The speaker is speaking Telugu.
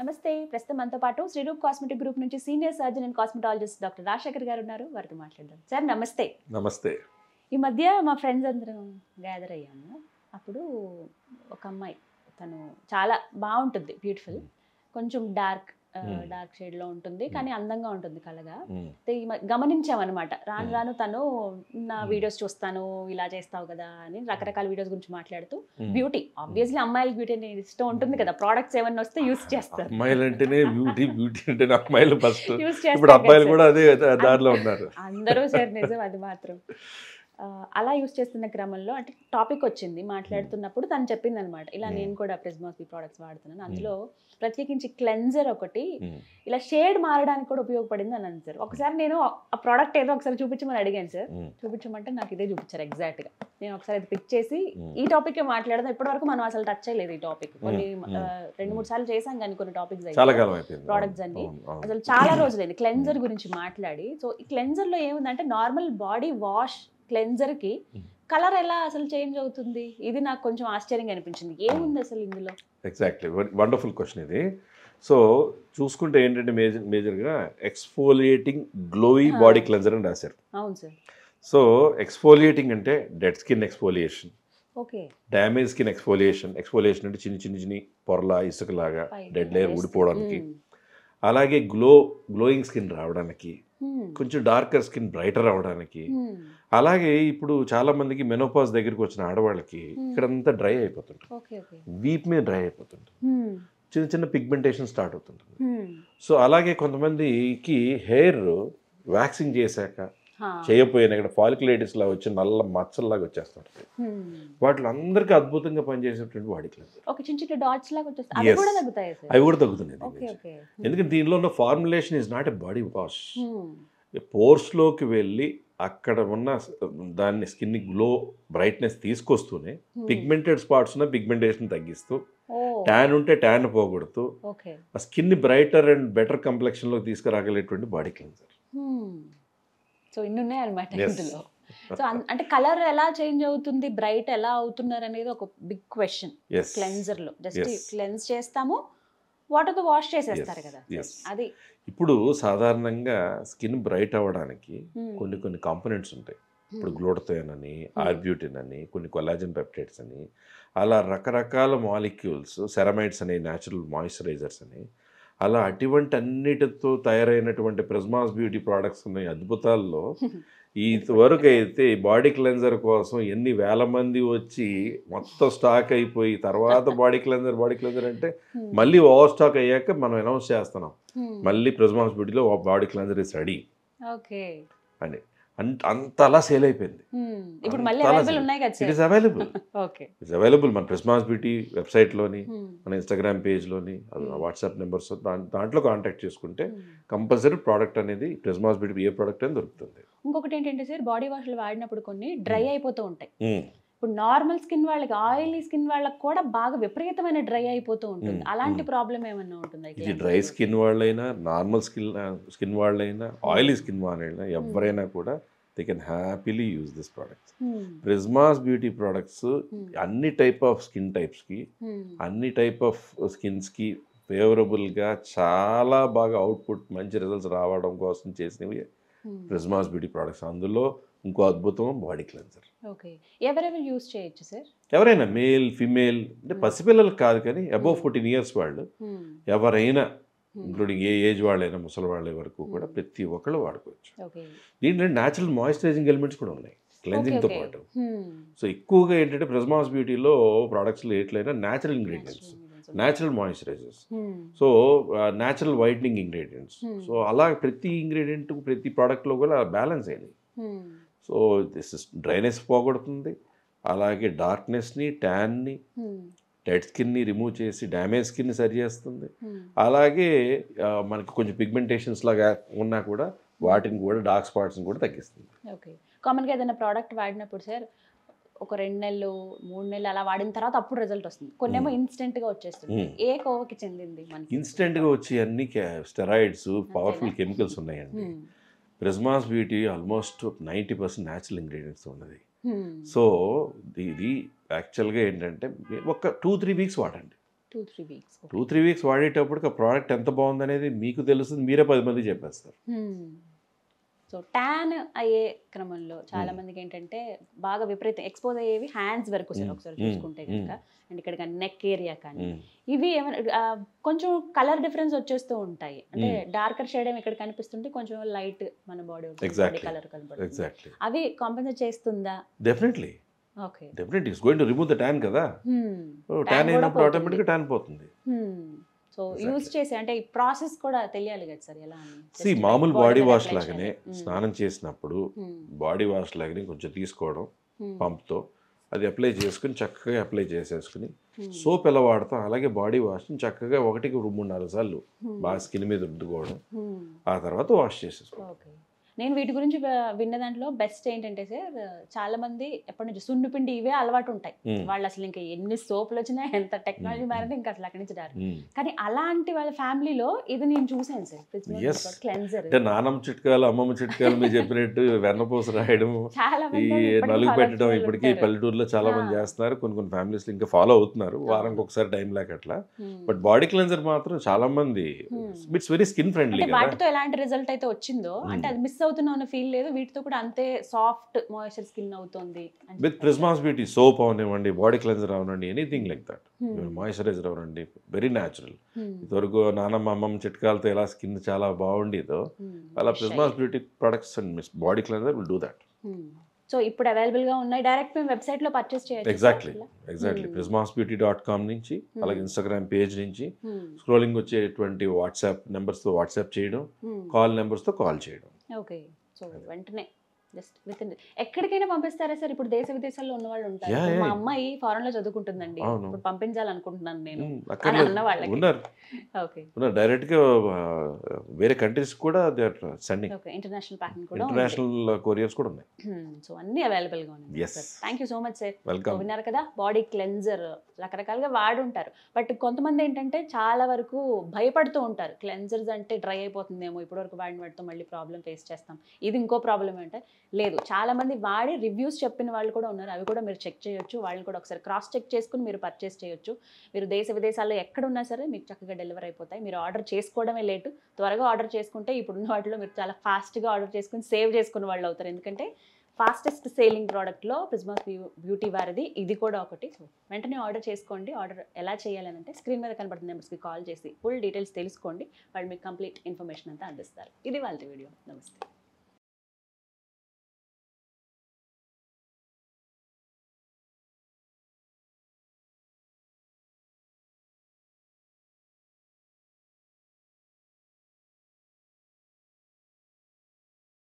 నమస్తే. ప్రస్తుతం మనతో పాటు శ్రీరూప్ కాస్మెటిక్ గ్రూప్ నుంచి senior surgeon and cosmetologist doctor Rajasekhar గారు ఉన్నారు. వారితో మాట్లాడదాం. సార్ నమస్తే. నమస్తే. ఈ మధ్య మా ఫ్రెండ్స్ అందరం గ్యాదర్ అయ్యాము. అప్పుడు ఒక అమ్మాయి, తను చాలా బాగుంటుంది, బ్యూటిఫుల్, కొంచెం డార్క్ షేడ్ లో ఉంటుంది, కానీ అందంగా ఉంటుంది కలగా. గమనించామన్నమాట. రాను రాను తను నా వీడియోస్ చూస్తాను, ఇలా చేస్తావు కదా అని రకరకాల వీడియోస్ గురించి మాట్లాడుతూ బ్యూటీ, ఆబ్వియస్లీ అమ్మాయిలకి బ్యూటీ అనేది ఇష్టం ఉంటుంది కదా, ప్రోడక్ట్స్ ఏమన్నా వస్తే యూస్ చేస్తారు. అమ్మాయిలు అంటేనే బ్యూటీ, బ్యూటీ అంటే అమ్మాయిలు ఫస్ట్. ఇప్పుడు అబ్బాయిలు కూడా అదే దారిలో ఉన్నారు అందరూ. సార్ నిజం, అది మాత్రం. అలా యూస్ చేస్తున్న క్రమంలో అంటే టాపిక్ వచ్చింది, మాట్లాడుతున్నప్పుడు తను చెప్పింది అనమాట, ఇలా నేను కూడా ప్రిజ్మాస్ ప్రోడక్ట్స్ వాడుతున్నాను, అందులో ప్రత్యేకించి క్లెన్జర్ ఒకటి ఇలా షేడ్ మారడానికి కూడా ఉపయోగపడింది అని అన్నాను సార్. ఒకసారి నేను ఆ ప్రోడక్ట్ ఏదో ఒకసారి చూపించమని అడిగాను సార్. చూపించమంటే నాకు ఇదే చూపించారు ఎగ్జాక్ట్ గా. నేను ఒకసారి అది పిక్ చేసి ఈ టాపిక్ మాట్లాడదాం. ఇప్పటి వరకు మనం అసలు టచ్ చేయలేదు ఈ టాపిక్. కొన్ని 2-3 సార్లు చేసాం కానీ కొన్ని టాపిక్స్ ప్రోడక్ట్స్ అన్ని అసలు చాలా రోజులైంది క్లెన్జర్ గురించి మాట్లాడి. సో ఈ క్లెన్జర్ లో ఏముందంటే నార్మల్ బాడీ వాష్ క్లెన్జర్ కి కలర్ ఎలా అసలు చేంజ్ అవుతుంది, ఇది నాకు కొంచెం ఆశ్చర్యంగా అనిపించింది. ఏముంది అసలు ఇందులో? ఎగ్జాక్ట్లీ, వండర్ఫుల్ క్వశ్చన్ ఇది. సో చూసుకుంటే ఏంటంటే మేజర్గా ఎక్స్ఫోలియేటింగ్ గ్లోయి బాడీ క్లెన్జర్ అని రాశారు. అవును సార్. సో ఎక్స్ఫోలియేటింగ్ అంటే dead skin exfoliation, okay, damage skin exfoliation అంటే చిన్ని పొరల ఇసుకలాగా డెడ్ లేయర్ ఊడిపోవడానికి, అలాగే గ్లోయింగ్ స్కిన్ రావడానికి, కొంచెం డార్కర్ స్కిన్ బ్రైటర్ అవడానికి, అలాగే ఇప్పుడు చాలా మందికి మెనోపాజ్ దగ్గరికి వచ్చిన ఆడవాళ్ళకి ఇక్కడంతా డ్రై అయిపోతుంటుంది, వీప్ మీద డ్రై అయిపోతుంది, చిన్న పిగ్మెంటేషన్ స్టార్ట్ అవుతుంటుంది. సో అలాగే కొంతమందికి హెయిర్ వ్యాక్సింగ్ చేశాక చేయకపోయినా ఇక్కడ ఫాలిక్యులైటిస్ లా వచ్చి నల్ల మచ్చల్లాగా వచ్చేస్తుంటుంది. వాటిలో అందరికీ అద్భుతంగా పనిచేసేటువంటి బాడీ క్లెన్జర్. అవి కూడా తగ్గుతున్నాయి. ఎందుకంటే దీనిలో ఉన్న formulation is not a body wash. పోర్స్లోకి వెళ్ళి అక్కడ ఉన్న దాన్ని స్కిన్ గ్లో బ్రైట్నెస్ తీసుకొస్తూనే పిగ్మెంటెడ్ స్పాట్స్ ఉన్న పిగ్మెంటేషన్ తగ్గిస్తూ, ట్యాన్ ఉంటే ట్యాన్ పోగొడుతూ ఆ skin brighter and better complexion లోకి తీసుకురాగలేటువంటి బాడీ క్లెన్జర్. సో ఇన్ని ఉన్నాయన్నమాట ఇందులో. సో అంటే కలర్ ఎలా చేంజ్ అవుతుంది, బ్రైట్ ఎలా అవుతున్నారు అనేది ఒక బిగ్ క్వశ్చన్ క్లెన్జర్ లో. జస్ట్ క్లెన్స్ చేస్తాము, వాటర్తో వాష్ చేసేస్తారు కదా అది. ఇప్పుడు సాధారణంగా స్కిన్ బ్రైట్ అవ్వడానికి కొన్ని కాంపోనెంట్స్ ఉంటాయి. ఇప్పుడు గ్లూటథయోన్ అని, ఆర్బ్యూటిన్ అని, కొన్ని కొల్లాజన్ పెప్టైడ్స్ అని, అలా రకరకాల మాలిక్యూల్స్, సెరమైడ్స్ అనే న్యాచురల్ మాయిశ్చరైజర్స్ అని, అలా అటువంటి అన్నిటితో తయారైనటువంటి ప్రిజ్మాస్ బ్యూటీ ప్రోడక్ట్స్ ఉన్నాయి అద్భుతాల్లో. ఇంతవరకు అయితే బాడీ క్లెన్జర్ కోసం ఎన్ని వేల మంది వచ్చి మొత్తం స్టాక్ అయిపోయి తర్వాత బాడీ క్లెన్జర్ అంటే మళ్ళీ ఓవర్ స్టాక్ అయ్యాక మనం అనౌన్స్ చేస్తున్నాం మళ్ళీ ప్రిజ్మాస్ బ్యూటీలో బాడీ క్లెన్జర్ ఇస్ రెడీ అని. అంతలా సేల్ అయిపోయింది. ఇట్ ఈస్ అవైలబుల్ మన ప్రిజ్మాస్ బ్యూటీ వెబ్సైట్లోని, మన ఇన్స్టాగ్రామ్ పేజ్లోని, వాట్సాప్ నెంబర్స్ దాంట్లో కాంటాక్ట్ చేసుకుంటే కంపల్సరీ ప్రోడక్ట్ అనేది ప్రిజ్మాస్ బ్యూటీ ఏ ప్రోడక్ట్ అని దొరుకుతుంది. ఇంకొకటి ఏంటంటే సార్, బాడీ వాష్లు వాడినప్పుడు కొన్ని డ్రై అయిపోతూ ఉంటాయి. ఇప్పుడు నార్మల్ స్కిన్ వాళ్ళకి, ఆయిలీ స్కిన్ వాళ్ళకి కూడా బాగా విపరీతమైన డ్రై అయిపోతూ ఉంటుంది. అలాంటి ప్రాబ్లం ఏమన్నా ఉంటుందా? ఇది డ్రై స్కిన్ వాళ్ళైనా, నార్మల్ స్కిన్ వాళ్ళైనా, ఆయిలీ స్కిన్ వాళ్ళైనా ఎవరైనా కూడా they can happily use this products. ప్రిజ్మాస్ beauty products అన్ని టైప్ ఆఫ్ స్కిన్ టైప్స్కి, అన్ని టైప్ ఆఫ్ స్కిన్స్కి ఫేవరబుల్గా చాలా బాగా అవుట్పుట్, మంచి రిజల్ట్స్ రావడం కోసం చేసినవి ప్రిజ్మాస్ బ్యూటీ ప్రోడక్ట్స్. అందులో ఇంకో అద్భుతం బాడీ క్లెన్జర్. ఎవరెవరు యూజ్ చేయొచ్చు సార్? ఎవరైనా, మేల్ ఫిమేల్ అంటే పసిపిల్లలకు కాదు కానీ అబోవ్ 14 years వాళ్ళు ఎవరైనా, ఇంక్లూడింగ్ ఏ ఏజ్ వాళ్ళైనా, ముసలి వాళ్ళ వరకు కూడా ప్రతి ఒక్కళ్ళు వాడుకోవచ్చు. దీంట్లో న్యాచురల్ మాయిశ్చరైజింగ్ ఎలిమెంట్స్ కూడా ఉన్నాయి క్లెన్జింగ్తో పాటు. సో ఎక్కువగా ఏంటంటే ప్రిజ్మాస్ బ్యూటీలో ప్రోడక్ట్స్లో ఎట్లయినా natural ingredients, natural moisturisers, so natural whitening ingredients. So అలా ప్రతి ఇంగ్రీడియంట్ ప్రతి ప్రోడక్ట్లో కూడా బ్యాలెన్స్ అయింది. సో దిస్ డ్రైనెస్ పోగొడుతుంది, అలాగే డార్క్నెస్ని, ట్యాన్ని, డెడ్ స్కిన్ని రిమూవ్ చేసి డ్యామేజ్ స్కిన్ని సరి చేస్తుంది. అలాగే మనకి కొంచెం పిగ్మెంటేషన్స్ లాగా ఉన్నా కూడా వాటిని కూడా, డార్క్ స్పాట్స్ని కూడా తగ్గిస్తుంది. ఓకే, కామన్గా ఏదైనా ప్రోడక్ట్ వాడినప్పుడు సార్ ఒక 2 నెలలు 3 నెలలు అలా వాడిన తర్వాత అప్పుడు రిజల్ట్ వస్తుంది, కొన్నేమో ఇన్స్టెంట్గా వచ్చేస్తుంది. ఏ కోవకి చెందింది మనకి? ఇన్స్టెంట్గా వచ్చి అన్ని స్టెరాయిడ్స్, పవర్ఫుల్ కెమికల్స్ ఉన్నాయండి. ప్రిజ్మాస్ బ్యూటీ ఆల్మోస్ట్ 90% న్యాచురల్ ఇంగ్రీడియంట్స్ ఉన్నది. సో ఇది యాక్చువల్గా ఏంటంటే ఒక 2-3 weeks వాడండి, 2-3 వీక్స్. 2-3 వీక్స్ వాడేటప్పటికి ఆ ప్రోడక్ట్ ఎంత బాగుందనేది మీకు తెలుస్తుంది, మీరే 10 మందికి చెప్పేస్తారు. సో ట్యాన్ అయ్యే క్రమంలో చాలా మందికి ఏంటంటే బాగా విపరీతం ఎక్స్పోజ్ అయ్యేవి హ్యాండ్స్ వరకు సార్ ఒకసారి చూసుకుంటే కనుక, అండ్ ఇక్కడ కానీ నెక్ ఏరియా కానీ ఇవి ఏమైనా కొంచెం కలర్ డిఫరెన్స్ వచ్చేస్తూ ఉంటాయి. అంటే డార్కర్ షేడ్ ఏమి ఇక్కడ కనిపిస్తుంటే కొంచెం లైట్ మన బాడీ కలర్ కనబడుతుంది. అవి కాంపెన్సేట్ చేస్తుందా? Definitely okay, definitely it's going to remove the tan కదా. ట్యాన్ అయినప్పుడు ఆటోమేటిక్గా ట్యాన్ పోతుంది. సో యూజ్ చేసి అంటే ఈ ప్రాసెస్ కూడా తెలియాలి కదా సార్ ఎలా అని. మామూలు బాడీ వాష్ లాగానే స్నానం చేసినప్పుడు బాడీ వాష్ లాగానే కొంచెం తీసుకోవడం పంప్తో, అది అప్లై చేసుకుని చక్కగా అప్లై చేసేసుకుని సోప్ ఎలా వాడతాం అలాగే బాడీ వాష్ని చక్కగా 1-3-4 సార్లు బాగా స్కిన్ మీద రుద్దుకోవడం, ఆ తర్వాత వాష్ చేసేసుకోవడం. నేను వీటి గురించి విన్న దాంట్లో బెస్ట్ ఏంటంటే సార్, చాలా మంది ఎప్పటి నుంచి సున్నిపిండి ఇవే అలవాటు ఉంటాయి. వాళ్ళు అసలు ఇంకా ఎన్ని సోపులు వచ్చినా ఎంత టెక్నాలజీ మారినా ఇంకా అసలు అక్కడి నుంచి రారు. కానీ అలాంటి వాళ్ళ ఫ్యామిలీలో ఇది నేను చూసాను సార్, క్లెన్జర్. అంటే నానమ్మ చిట్కాలు అమ్మమ్మ చిట్కాలు మీరు చెప్పినట్టు వెన్నపూస రాయడం, ఈ నలుగు పెట్టడం ఇప్పటికీ పల్లెటూరులో చాలా మంది చేస్తున్నారు. కొన్ని ఫ్యామిలీస్ ఇంకా ఫాలో అవుతున్నారు, వారానికి ఒకసారి టైం లేక అట్లా. బట్ బాడీ క్లెన్జర్ మాత్రం చాలా మంది ఇట్స్ వెరీ స్కిన్ ఫ్రెండ్లీ. వాటితో ఎలాంటి రిజల్ట్ అయితే వచ్చిందో అంటే అది మిస్ అవుతున్నా ఫీల్ లేదు, వీటితో కూడా అంతే సాఫ్ట్ మాయిశ్చర్ స్కిన్ అవుతుంది. విత్ ప్రిస్మాస్ బ్యూటీ సోప్ అవనివ్వండి, బాడీ క్లెన్జర్ అవనండి, ఎనీథింగ్ లైక్ దట్, మాయిశ్చరైజర్ అవనండి, వెరీ న్యాచురల్. ఇదివరకు నానమ్మ అమ్మమ్మ చిట్కాలతో ఎలా స్కిన్ చాలా బాగుండేదో అలా Prisma's beauty products and body cleanser will do that. So ఇప్పుడు అవైలబుల్ గా ఉన్నాయి, డైరెక్ట్ మేము వెబ్సైట్ లో పర్చేస్ చేయొచ్చు. ఎగ్జాక్ట్లీ prismasbeauty.com నుంచి, అలాగే ఇన్స్టాగ్రామ్ పేజ్ నుంచి స్క్రోలింగ్ వచ్చేటువంటి వాట్సాప్ నెంబర్స్ తో వాట్సాప్ చేయడం, కాల్ నెంబర్స్ తో కాల్ చేయడం. ఓకే, సో వెంటనే జస్ట్ విత్ ఇన్. ఎక్కడికైనా పంపిస్తారా సార్? ఇప్పుడు దేశ విదేశాల్లో ఉన్న వాళ్ళు ఉంటారు. మా అమ్మాయి ఫారెన్ లో చదువుకుంటుందండి, ఇప్పుడు పంపించాలనుకుంటున్నాను నేను అన్న వాళ్ళకి. ఓకే, డైరెక్ట్ గా వేరే కంట్రీస్ కూడా they are sending. Okay, international packing కూడా, ఇంటర్నేషనల్ కొరియర్స్ కూడా ఉన్నాయి. సో అన్ని అవైలబుల్ గా ఉన్నాయి. Thank you so much sir. Welcome. విన్నారు కదా, బాడీ క్లెన్జర్ రకరకాలుగా వాడుంటారు. బట్ కొంతమంది ఏంటంటే చాలా వరకు భయపడుతూ ఉంటారు, క్లెన్జర్స్ అంటే డ్రై అయిపోతుందేమో, ఇప్పటివరకు వాడిన వాటితో మళ్ళీ ప్రాబ్లం ఫేస్ చేస్తాం, ఇది ఇంకో ప్రాబ్లం అంటే. లేదు, చాలా మంది వాడి రివ్యూస్ చెప్పిన వాళ్ళు కూడా ఉన్నారు, అవి కూడా మీరు చెక్ చేయొచ్చు. వాళ్ళని కూడా ఒకసారి క్రాస్ చెక్ చేసుకుని మీరు పర్చేస్ చేయొచ్చు. మీరు దేశ విదేశాల్లో ఎక్కడ ఉన్నా సరే మీకు చక్కగా డెలివరీ అయిపోతాయి. మీరు ఆర్డర్ చేసుకోవడమే లేటు, త్వరగా ఆర్డర్ చేసుకుంటే ఇప్పుడున్న వాటిలో మీరు చాలా ఫాస్ట్గా ఆర్డర్ చేసుకుని సేవ్ చేసుకున్న వాళ్ళు అవుతారు. ఎందుకంటే ఫాస్టెస్ట్ సేలింగ్ ప్రోడక్ట్లో ప్రిస్మాస్ బ్యూటీ వారిది ఇది కూడా ఒకటి. సో వెంటనే ఆర్డర్ చేసుకోండి. ఆర్డర్ ఎలా చేయాలని అంటే స్క్రీన్ మీద కనబడుతున్న నెంబర్స్కి కాల్ చేసి ఫుల్ డీటెయిల్స్ తెలుసుకోండి, వాళ్ళు మీకు కంప్లీట్ ఇన్ఫర్మేషన్ అంతా అందిస్తారు. ఇది వాళ్ళ వీడియో. నమస్తే.